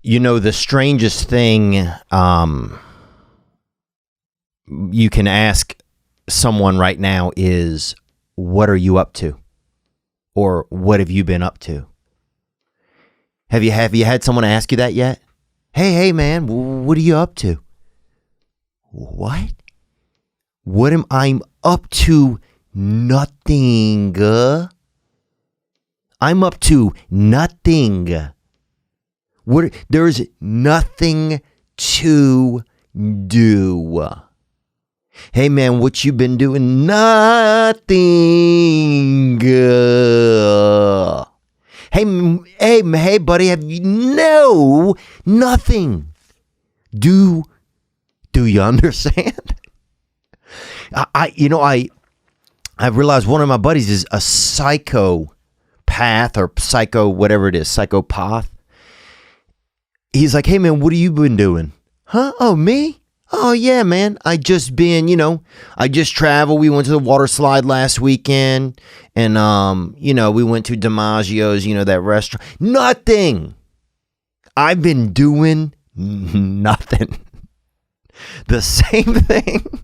The strangest thing you can ask someone right now is, what are you up to? Or what have you been up to? Have you had someone ask you that yet? Hey man, what are you up to? What? What am I up to? Nothing. I'm up to nothing. There's nothing to do. Hey man, what you been doing? Nothing. Hey buddy, have you? No, nothing. Do you understand? I realized one of my buddies is a psychopath or whatever it is, psychopath. He's like, hey man, what have you been doing? Huh? Oh, me? Oh yeah, man. I just traveled. We went to the water slide last weekend, and we went to DiMaggio's, that restaurant. Nothing. I've been doing nothing. The same thing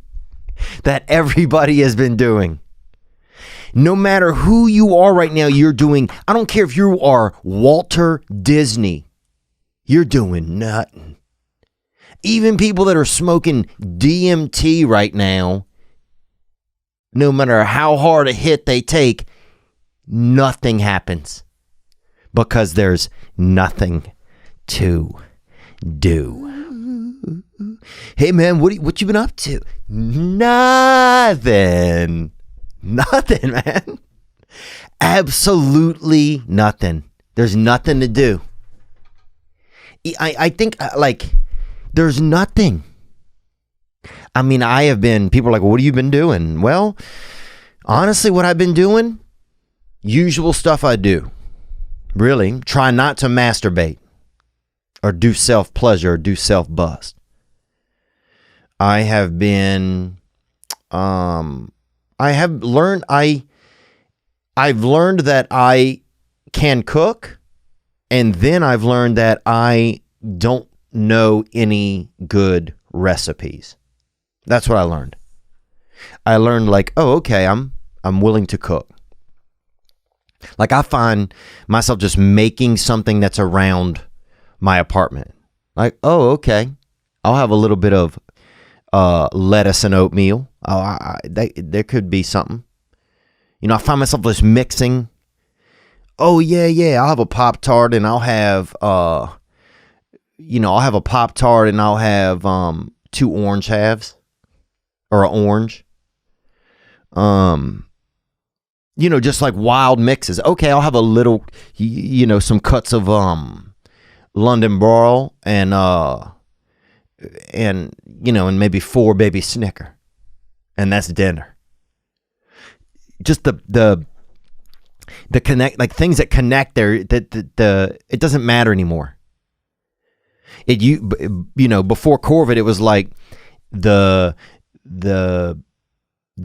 that everybody has been doing. No matter who you are right now, you're doing. I don't care if you are Walter Disney. You're doing nothing. Even people that are smoking DMT right now, no matter how hard a hit they take, nothing happens because there's nothing to do. Hey man, what you been up to? Nothing, man. Absolutely nothing. There's nothing to do. I think there's nothing. I mean, people are like, what have you been doing? Well, honestly, what I've been doing, usual stuff I do. Really, try not to masturbate or do self-pleasure or do self-bust. I've learned that I can cook. And then I've learned that I don't know any good recipes. That's what I learned. I learned okay, I'm willing to cook. Like I find myself just making something that's around my apartment. Like, oh, okay, I'll have a little bit of lettuce and oatmeal. There could be something. I find myself just mixing. Oh yeah, I'll have a Pop-Tart and I'll have a Pop-Tart and I'll have 2 orange halves or an orange. Just like wild mixes. Okay, I'll have a little some cuts of London Ball and maybe 4 baby Snicker. And that's dinner. Just the connect, like things that connect there, that it doesn't matter anymore. Before COVID, it was like the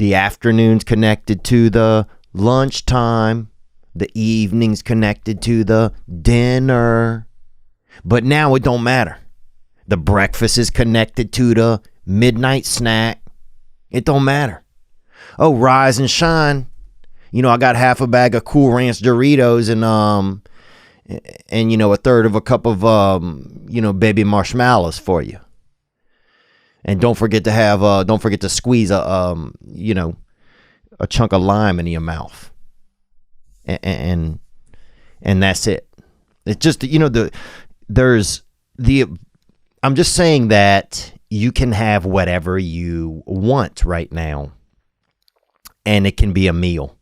afternoons connected to the lunchtime, the evenings connected to the dinner. But now it don't matter. The breakfast is connected to the midnight snack. It don't matter. Oh, rise and shine. I got half a bag of Cool Ranch Doritos and a third of a cup of baby marshmallows for you. And don't forget to squeeze a chunk of lime in your mouth. And that's it. It's just I'm just saying that you can have whatever you want right now, and it can be a meal.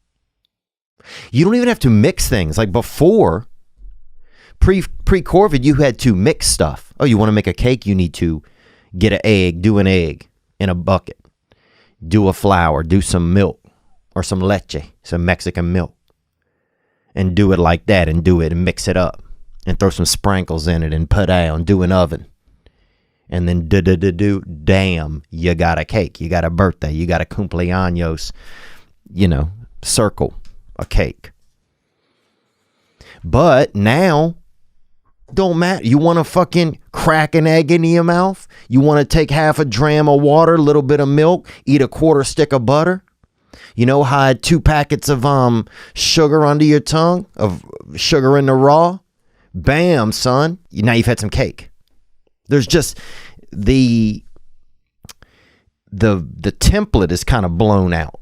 You don't even have to mix things. Like before, pre-COVID, you had to mix stuff. Oh, you want to make a cake? You need to get an egg, do an egg in a bucket, do a flour, do some milk or some leche, some Mexican milk, and do it like that, and do it and mix it up and throw some sprinkles in it and put out, do an oven. And then damn, you got a cake, you got a birthday, you got a cumpleaños, circle. A cake. But now Don't matter. You want to fucking crack an egg into your mouth? You want to take half a dram of water, a little bit of milk, eat a quarter stick of butter? You know, hide 2 packets of sugar under your tongue, of sugar in the raw? Bam, son. Now you've had some cake. There's just the template is kind of blown out.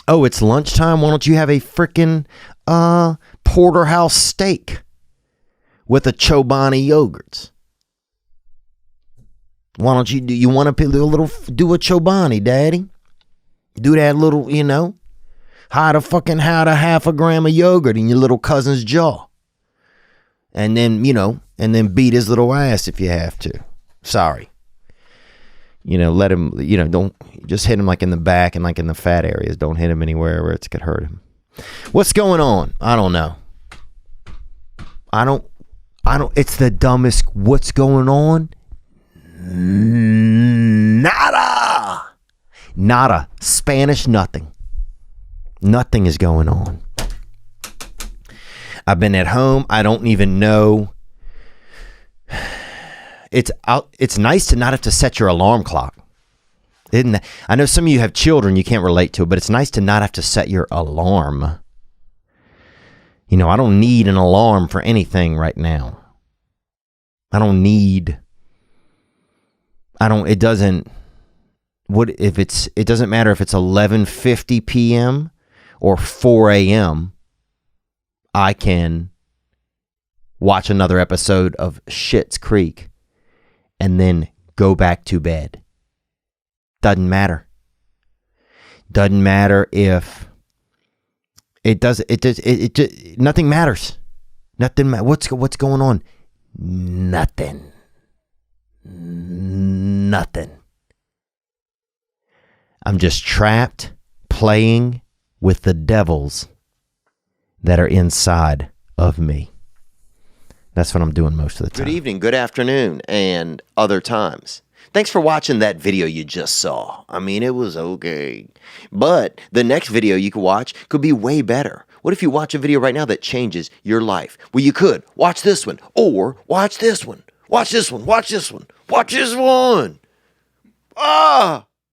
Oh, it's lunchtime. Why don't you have a freaking porterhouse steak with a Chobani yogurts? Why don't you you want to do a Chobani, daddy? Do that little, you know, hide a half a gram of yogurt in your little cousin's jaw. And then, you know, beat his little ass if you have to. Sorry. You know, let him, you know, don't just hit him like in the back and like in the fat areas. Don't hit him anywhere where it could hurt him. What's going on? I don't know. I don't, it's the dumbest. What's going on? Nada. Spanish, nothing. Nothing is going on. I've been at home. I don't even know. It's nice to not have to set your alarm clock. Isn't that? I know some of you have children, you can't relate to it, but it's nice to not have to set your alarm. You know, I don't need an alarm for anything right now. It doesn't matter if it's 11:50 p.m. or 4 a.m. I can watch another episode of Schitt's Creek and then go back to bed. Doesn't matter. Doesn't matter if nothing matters. Nothing. What's going on? Nothing. I'm just trapped playing with the devils that are inside of me. That's what I'm doing most of the time. Good evening, good afternoon, and other times. Thanks for watching that video you just saw. I mean, it was okay. But the next video you could watch could be way better. What if you watch a video right now that changes your life? Well, you could watch this one, or watch this one. Watch this one, watch this one, watch this one. Ah!